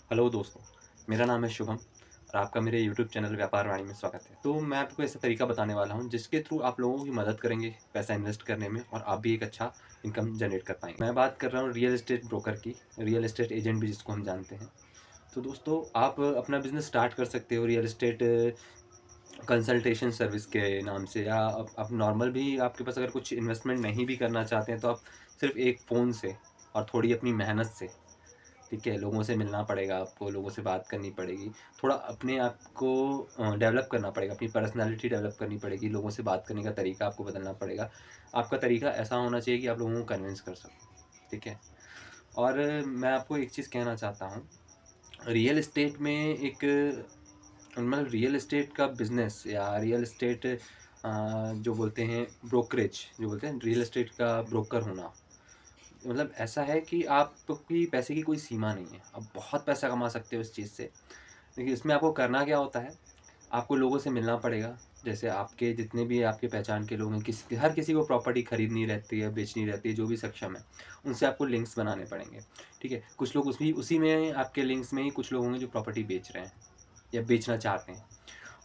Hello दोस्तों, मेरा नाम है शुभम और आपका मेरे यूट्यूब चैनल व्यापार वाणी में स्वागत है। तो मैं आपको ऐसा तरीका बताने वाला हूँ जिसके थ्रू आप लोगों की मदद करेंगे पैसा इन्वेस्ट करने में और आप भी एक अच्छा इनकम जनरेट कर पाएँगे। मैं बात कर रहा हूँ रियल एस्टेट ब्रोकर की, रियल एस्टेट एजेंट भी जिसको हम जानते हैं। तो दोस्तों आप अपना बिज़नेस स्टार्ट कर सकते हो रियल एस्टेट कंसल्टेशन सर्विस के नाम से, या आप नॉर्मल भी आपके पास अगर कुछ इन्वेस्टमेंट नहीं भी करना चाहते हैं तो आप सिर्फ़ एक फ़ोन से और थोड़ी अपनी मेहनत से, ठीक है, लोगों से मिलना पड़ेगा आपको, लोगों से बात करनी पड़ेगी, थोड़ा अपने आप को डेवलप करना पड़ेगा, अपनी पर्सनैलिटी डेवलप करनी पड़ेगी, लोगों से बात करने का तरीका आपको बदलना पड़ेगा। आपका तरीका ऐसा होना चाहिए कि आप लोगों को कन्विंस कर सको, ठीक है? और मैं आपको एक चीज़ कहना चाहता हूँ, रियल एस्टेट में एक मतलब रियल एस्टेट का बिज़नेस या रियल एस्टेट जो बोलते हैं ब्रोकरेज, जो बोलते हैं रियल एस्टेट का ब्रोकर होना, मतलब ऐसा है कि आपकी पैसे की कोई सीमा नहीं है। आप बहुत पैसा कमा सकते हो इस चीज़ से। देखिए, इसमें आपको करना क्या होता है, आपको लोगों से मिलना पड़ेगा। जैसे आपके जितने भी आपके पहचान के लोग हैं, हर किसी को प्रॉपर्टी खरीदनी रहती है, बेचनी रहती है, जो भी सक्षम है, उनसे आपको लिंक्स बनाने पड़ेंगे, ठीक है? कुछ लोग उसी उसी में आपके लिंक्स में ही कुछ लोग होंगे जो प्रॉपर्टी बेच रहे हैं या बेचना चाहते हैं।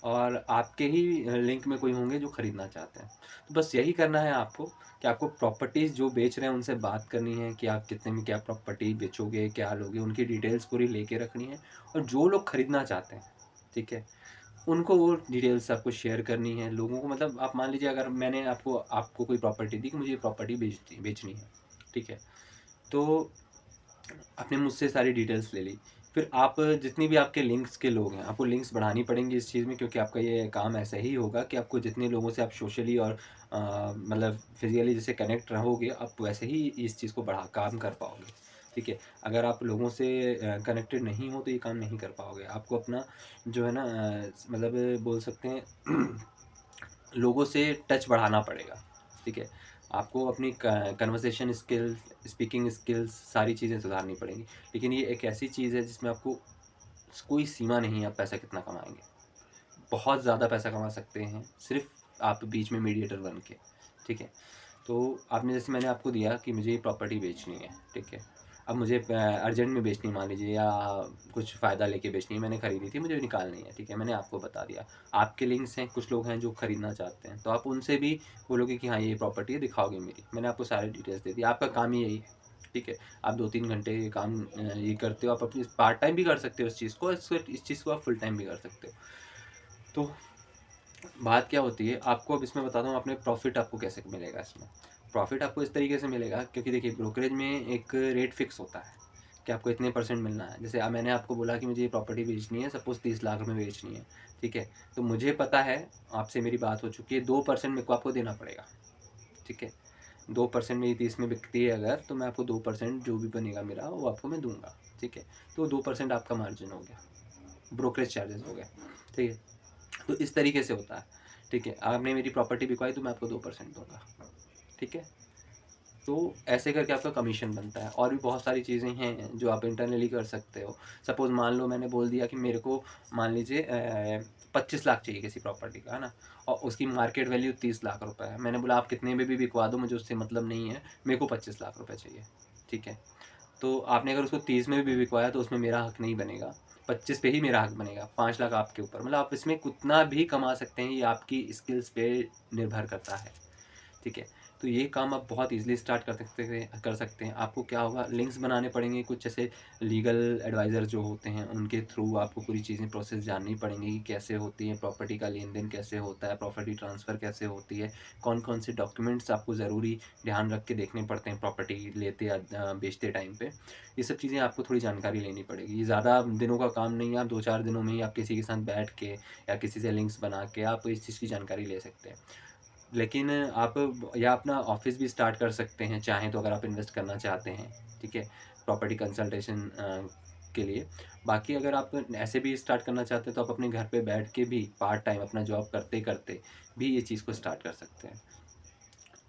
और आपके ही लिंक में कोई होंगे जो खरीदना चाहते हैं। तो बस यही करना है आपको कि आपको प्रॉपर्टीज़ जो बेच रहे हैं उनसे बात करनी है कि आप कितने में क्या प्रॉपर्टी बेचोगे, क्या लोगे, उनकी डिटेल्स पूरी लेके रखनी है। और जो लोग खरीदना चाहते हैं, ठीक है? उनको वो डिटेल्स आपको शेयर करनी है। लोगों को मतलब आप मान लीजिए, अगर मैंने आपको आपको कोई प्रॉपर्टी दी कि मुझे ये प्रॉपर्टी बेचनी है, ठीक है? तो आपने मुझसे सारी डिटेल्स ले ली। फिर आप जितनी भी आपके लिंक्स के लोग हैं, आपको लिंक्स बढ़ानी पड़ेंगी इस चीज़ में, क्योंकि आपका ये काम ऐसा ही होगा कि आपको जितने लोगों से आप सोशली और मतलब फिज़िकली जैसे कनेक्ट रहोगे, आप वैसे ही इस चीज़ को बढ़ा काम कर पाओगे, ठीक है? अगर आप लोगों से कनेक्टेड नहीं हो तो ये काम नहीं कर पाओगे। आपको अपना जो है ना मतलब बोल सकते हैं लोगों से टच बढ़ाना पड़ेगा, ठीक है? आपको अपनी क कन्वर्सेशन स्किल्स, स्पीकिंग स्किल्स सारी चीज़ें सुधारनी पड़ेंगी। लेकिन ये एक ऐसी चीज़ है जिसमें आपको कोई सीमा नहीं है आप पैसा कितना कमाएँगे। बहुत ज़्यादा पैसा कमा सकते हैं, सिर्फ़ आप बीच में मीडिएटर बन के, ठीक है? तो आपने जैसे मैंने आपको दिया कि मुझे ये प्रॉपर्टी बेचनी है, ठीक है? अब मुझे अर्जेंट में बेचनी है मान लीजिए, या कुछ फ़ायदा लेके बेचनी है, मैंने खरीदी थी, मुझे निकालनी है, ठीक है? मैंने आपको बता दिया। आपके लिंक्स हैं, कुछ लोग हैं जो खरीदना चाहते हैं, तो आप उनसे भी बोलोगे कि हाँ, ये प्रॉपर्टी है, दिखाओगे मेरी। मैंने आपको सारी डिटेल्स दे दी, आपका काम ही यही है, ठीक है? आप 2-3 घंटे ये काम ये करते हो, आप अपनी पार्ट टाइम भी कर सकते हो इस चीज़ को, इस चीज़ को आप फुल टाइम भी कर सकते हो। तो बात क्या होती है, आपको अब इसमें बताता हूँ आपने प्रॉफ़िट आपको कैसे मिलेगा इसमें। प्रॉफ़िट आपको इस तरीके से मिलेगा, क्योंकि देखिए ब्रोकरेज में एक रेट फ़िक्स होता है कि आपको इतने परसेंट मिलना है। जैसे अब मैंने आपको बोला कि मुझे ये प्रॉपर्टी बेचनी है, सपोज़ 30 लाख में बेचनी है, ठीक है? तो मुझे पता है, आपसे मेरी बात हो चुकी है, 2% मेरे को आपको देना पड़ेगा, ठीक है? 2% मेरी 30 में बिकती है अगर, तो मैं आपको 2% जो भी बनेगा मेरा वो आपको मैं दूँगा, ठीक है? तो 2% आपका मार्जिन हो गया, ब्रोकरेज चार्जेज़ हो गए, ठीक है? तो इस तरीके से होता है, ठीक है? आपने मेरी प्रॉपर्टी बिकवाई तो मैं आपको 2% दूँगा, ठीक है? तो ऐसे करके आपका कमीशन बनता है। और भी बहुत सारी चीज़ें हैं जो आप इंटरनली कर सकते हो। सपोज़ मान लो मैंने बोल दिया कि मेरे को मान लीजिए 25 लाख चाहिए किसी प्रॉपर्टी का, है ना? और उसकी मार्केट वैल्यू 30 लाख रुपए है। मैंने बोला आप कितने में भी बिकवा दो, मुझे उससे मतलब नहीं है, मेरे को 25 लाख रुपए चाहिए, ठीक है? तो आपने अगर उसको 30 में भी बिकवाया तो उसमें मेरा हक नहीं बनेगा, 25 पे ही मेरा हक बनेगा, 5 लाख आपके ऊपर। मतलब आप इसमें कितना भी कमा सकते हैं, ये आपकी स्किल्स पे निर्भर करता है, ठीक है? तो ये काम आप बहुत ईज़िली स्टार्ट कर सकते हैं। आपको क्या होगा, लिंक्स बनाने पड़ेंगे कुछ, जैसे लीगल एडवाइज़र जो होते हैं, उनके थ्रू आपको पूरी चीज़ें प्रोसेस जाननी पड़ेंगी कि कैसे होती है, प्रॉपर्टी का लेन-देन कैसे होता है, प्रॉपर्टी ट्रांसफ़र कैसे होती है, कौन-कौन से डॉक्यूमेंट्स आपको ज़रूरी ध्यान रख के देखने पड़ते हैं प्रॉपर्टी लेते या बेचते टाइम पे। ये सब चीज़ें आपको थोड़ी जानकारी लेनी पड़ेगी। ये ज़्यादा दिनों का काम नहीं है, आप 2-4 दिनों में ही आप किसी के साथ बैठ के या किसी से लिंक्स बना के आप इस चीज़ की जानकारी ले सकते हैं। लेकिन आप या अपना ऑफ़िस भी स्टार्ट कर सकते हैं चाहें तो, अगर आप इन्वेस्ट करना चाहते हैं, ठीक है? प्रॉपर्टी कंसल्टेशन के लिए। बाकी अगर आप ऐसे भी स्टार्ट करना चाहते हैं तो आप अपने घर पे बैठ के भी पार्ट टाइम अपना जॉब करते-करते भी ये चीज़ को स्टार्ट कर सकते हैं।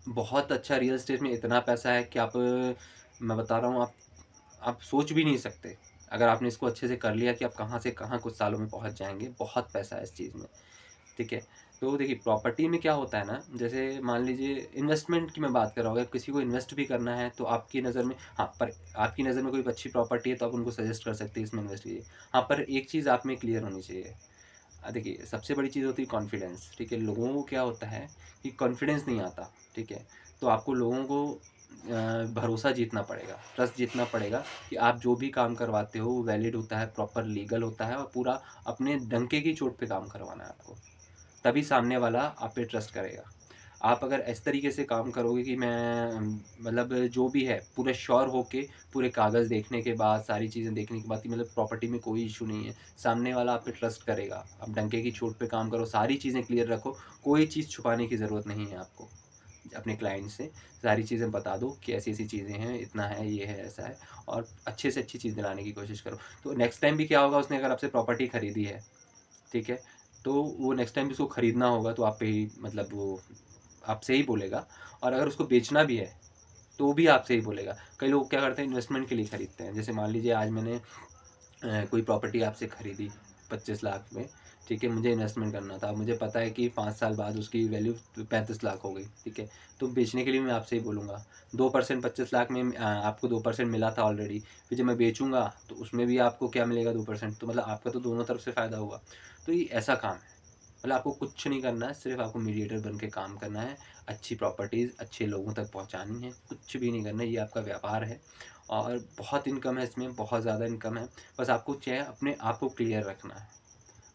बहुत अच्छा रियल एस्टेट में इतना पैसा है कि आप मैं बता रहा हूँ, आप सोच भी नहीं सकते। अगर आपने इसको अच्छे से कर लिया कि आप कहाँ से कहाँ कुछ सालों में पहुँच जाएँगे, बहुत पैसा है इस चीज़ में, ठीक है? तो देखिए प्रॉपर्टी में क्या होता है ना, जैसे मान लीजिए इन्वेस्टमेंट की मैं बात कर रहा हूँ, अगर किसी को इन्वेस्ट भी करना है तो आपकी नज़र में, हाँ, पर आपकी नज़र में कोई अच्छी प्रॉपर्टी है तो आप उनको सजेस्ट कर सकते हैं इसमें इन्वेस्ट कीजिए। हाँ, पर एक चीज़ आप में क्लियर होनी चाहिए। देखिए सबसे बड़ी चीज़ होती है कॉन्फिडेंस, ठीक है? लोगों को क्या होता है कि कॉन्फिडेंस नहीं आता, ठीक है? तो आपको लोगों को भरोसा जीतना पड़ेगा, ट्रस्ट जीतना पड़ेगा कि आप जो भी काम करवाते हो वो वैलिड होता है, प्रॉपर लीगल होता है और पूरा अपने डंके की चोट पे काम करवाना है आपको। तभी सामने वाला आप पे ट्रस्ट करेगा। आप अगर इस तरीके से काम करोगे कि मैं मतलब जो भी है पूरे श्योर होके, पूरे कागज़ देखने के बाद, सारी चीज़ें देखने के बाद कि मतलब प्रॉपर्टी में कोई इश्यू नहीं है, सामने वाला आप पे ट्रस्ट करेगा। आप डंके की चोट पे काम करो, सारी चीज़ें क्लियर रखो, कोई चीज़ छुपाने की ज़रूरत नहीं है आपको। अपने क्लाइंट से सारी चीज़ें बता दो कि ऐसी-ऐसी चीज़ें हैं, इतना है, ये है, ऐसा है और अच्छे से अच्छी चीज़ दिलाने की कोशिश करो। तो नेक्स्ट टाइम भी क्या होगा, उसने अगर आपसे प्रॉपर्टी खरीदी है, ठीक है? तो वो नेक्स्ट टाइम भी उसको खरीदना होगा तो आप पे ही मतलब वो आपसे ही बोलेगा, और अगर उसको बेचना भी है, तो भी आपसे ही बोलेगा। कई लोग क्या करते हैं, इन्वेस्टमेंट के लिए खरीदते हैं। जैसे मान लीजिए आज मैंने कोई प्रॉपर्टी आपसे खरीदी 25 लाख में, ठीक है? मुझे इन्वेस्टमेंट करना था। मुझे पता है कि 5 साल बाद उसकी वैल्यू 35 लाख हो गई, ठीक है? तो बेचने के लिए मैं आपसे ही बोलूँगा। 2% 25 लाख में आपको 2% मिला था ऑलरेडी। फिर जब मैं बेचूँगा तो उसमें भी आपको क्या मिलेगा, 2%, तो मतलब आपका तो दोनों तरफ से फ़ायदा हुआ। तो ये ऐसा काम है। मतलब आपको कुछ नहीं करना है, सिर्फ़ आपको मीडिएटर बन के काम करना है, अच्छी प्रॉपर्टीज़ अच्छे लोगों तक पहुँचानी है, कुछ भी नहीं करना है, ये आपका व्यापार है और बहुत इनकम है इसमें, बहुत ज़्यादा इनकम है। बस आपको क्या है, अपने आप को क्लियर रखना है।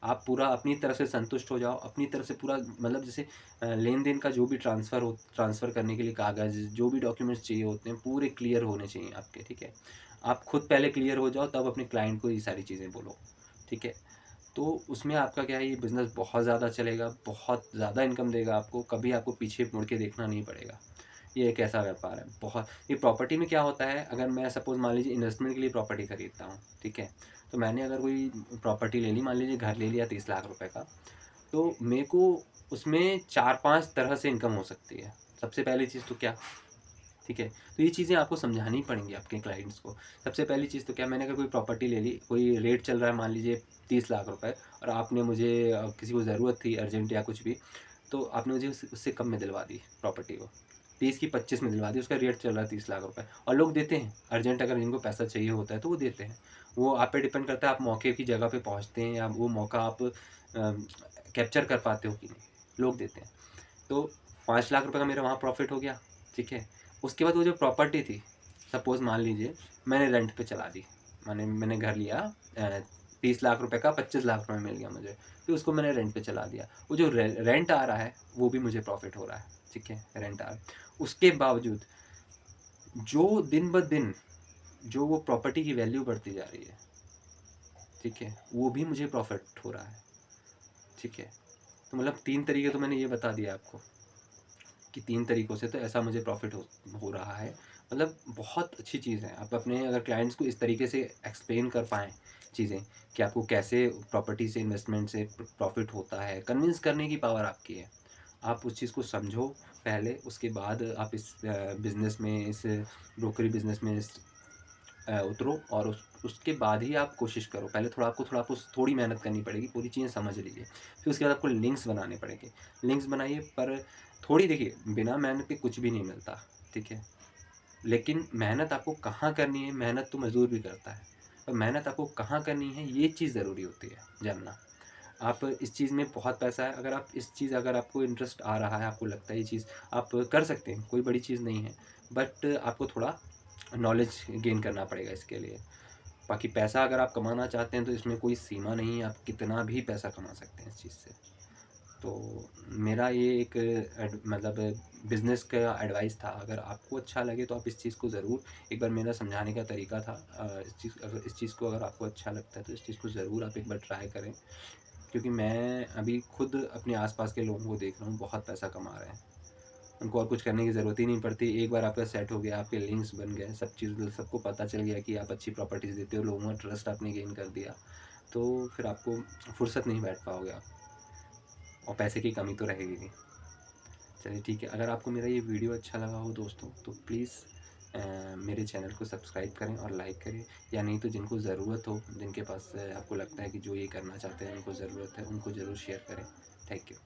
आप पूरा अपनी तरफ से संतुष्ट हो जाओ, अपनी तरफ से पूरा मतलब जैसे लेन-देन का जो भी ट्रांसफ़र करने के लिए कागज़, जो भी डॉक्यूमेंट्स चाहिए होते हैं, पूरे क्लियर होने चाहिए आपके, ठीक है? आप खुद पहले क्लियर हो जाओ, तब अपने क्लाइंट को ये सारी चीज़ें बोलो, ठीक है? तो उसमें आपका क्या है, ये बिज़नेस बहुत ज़्यादा चलेगा, बहुत ज़्यादा इनकम देगा आपको, कभी आपको पीछे मुड़ के देखना नहीं पड़ेगा। ये एक ऐसा व्यापार है, बहुत ये प्रॉपर्टी में क्या होता है, अगर मैं सपोज़ मान लीजिए इन्वेस्टमेंट के लिए प्रॉपर्टी खरीदता हूँ, ठीक है? तो मैंने अगर कोई प्रॉपर्टी ले ली, मान लीजिए घर ले लिया 30 लाख रुपए का, तो मेरे को उसमें 4-5 तरह से इनकम हो सकती है। सबसे पहली चीज़ तो क्या, ठीक है? तो ये चीज़ें आपको समझानी पड़ेंगी आपके क्लाइंट्स को। सबसे पहली चीज़ तो क्या, मैंने अगर कोई प्रॉपर्टी ले ली, कोई रेट चल रहा है मान लीजिए 30 लाख रुपए और आपने मुझे किसी को ज़रूरत थी अर्जेंट या कुछ भी, तो आपने मुझे उससे कम में दिलवा दी प्रॉपर्टी को। 30 की 25 में दिलवा दी, उसका रेट चल रहा है 30 लाख रुपए और लोग देते हैं, अर्जेंट अगर जिनको पैसा चाहिए होता है तो वो देते हैं। वो आप पे डिपेंड करता है, आप मौके की जगह पे पहुँचते हैं या वो मौका आप कैप्चर कर पाते हो कि नहीं, लोग देते हैं। तो 5 लाख रुपए का मेरा वहाँ प्रॉफ़िट हो गया, ठीक है? उसके बाद वो जो प्रॉपर्टी थी, सपोज़ मान लीजिए मैंने रेंट पे चला दी। मैंने घर लिया 30 लाख रुपए का 25 लाख रुपए में मिल गया मुझे, फिर उसको मैंने रेंट पे चला दिया। वो जो रेंट आ रहा है, वो भी मुझे प्रॉफ़िट हो रहा है, ठीक है? रेंट आ रहा है। उसके बावजूद जो दिन-ब-दिन जो वो प्रॉपर्टी की वैल्यू बढ़ती जा रही है, ठीक है? वो भी मुझे प्रॉफ़िट हो रहा है, ठीक है? तो मतलब 3 तरीके तो मैंने ये बता दिए आपको। कि 3 तरीकों से तो ऐसा मुझे प्रॉफ़िट हो रहा है। मतलब बहुत अच्छी चीज़ है। आप अपने अगर क्लाइंट्स को इस तरीके से एक्सप्लेन कर पाएँ चीज़ें कि आपको कैसे प्रॉपर्टी से, इन्वेस्टमेंट से प्रॉफ़िट होता है, कन्विंस करने की पावर आपकी है। आप उस चीज़ को समझो पहले, उसके बाद आप इस बिज़नेस में, इस ब्रोकरी बिज़नेस में उतरो और उसके बाद ही आप कोशिश करो। पहले आपको थोड़ी मेहनत करनी पड़ेगी, पूरी चीज़ें समझ लीजिए। फिर उसके बाद आपको लिंक्स बनाने पड़ेंगे। लिंक्स बनाइए, पर थोड़ी देखिए, बिना मेहनत के कुछ भी नहीं मिलता, ठीक है? लेकिन मेहनत आपको कहाँ करनी है, मेहनत तो मज़दूर भी करता है। पर मेहनत आपको कहाँ करनी है, ये चीज़ ज़रूरी होती है जानना। आप इस चीज़ में बहुत पैसा है, अगर आपको इंटरेस्ट आ रहा है, आपको लगता है ये चीज़ आप कर सकते हैं, कोई बड़ी चीज़ नहीं है। बट आपको थोड़ा नॉलेज गेन करना पड़ेगा इसके लिए। बाकी पैसा अगर आप कमाना चाहते हैं तो इसमें कोई सीमा नहीं है, आप कितना भी पैसा कमा सकते हैं इस चीज़ से। तो मेरा ये एक मतलब बिज़नेस का एडवाइस था, अगर आपको अच्छा लगे तो आप इस चीज़ को ज़रूर, एक बार मेरा समझाने का तरीका था, इस चीज़ को अगर आपको अच्छा लगता है तो इस चीज़ को ज़रूर आप एक बार ट्राई करें। क्योंकि मैं अभी खुद अपने आस-पास के लोगों को देख रहा हूँ, बहुत पैसा कमा रहे हैं। उनको और कुछ करने की ज़रूरत ही नहीं पड़ती। एक बार आपका सेट हो गया, आपके लिंक्स बन गए, सब चीज़ सबको पता चल गया कि आप अच्छी प्रॉपर्टीज़ देते हो, लोगों का ट्रस्ट आपने गेन कर दिया, तो फिर आपको फुर्सत नहीं बैठ पाओगे आप, और पैसे की कमी तो रहेगी नहीं। चलिए ठीक है, अगर आपको मेरा ये वीडियो अच्छा लगा हो दोस्तों, तो प्लीज़ मेरे चैनल को सब्सक्राइब करें और लाइक करें, या नहीं तो जिनको ज़रूरत हो, जिनके पास आपको लगता है कि जो ये करना चाहते हैं, उनको ज़रूरत है, उनको ज़रूर शेयर करें। Thank you.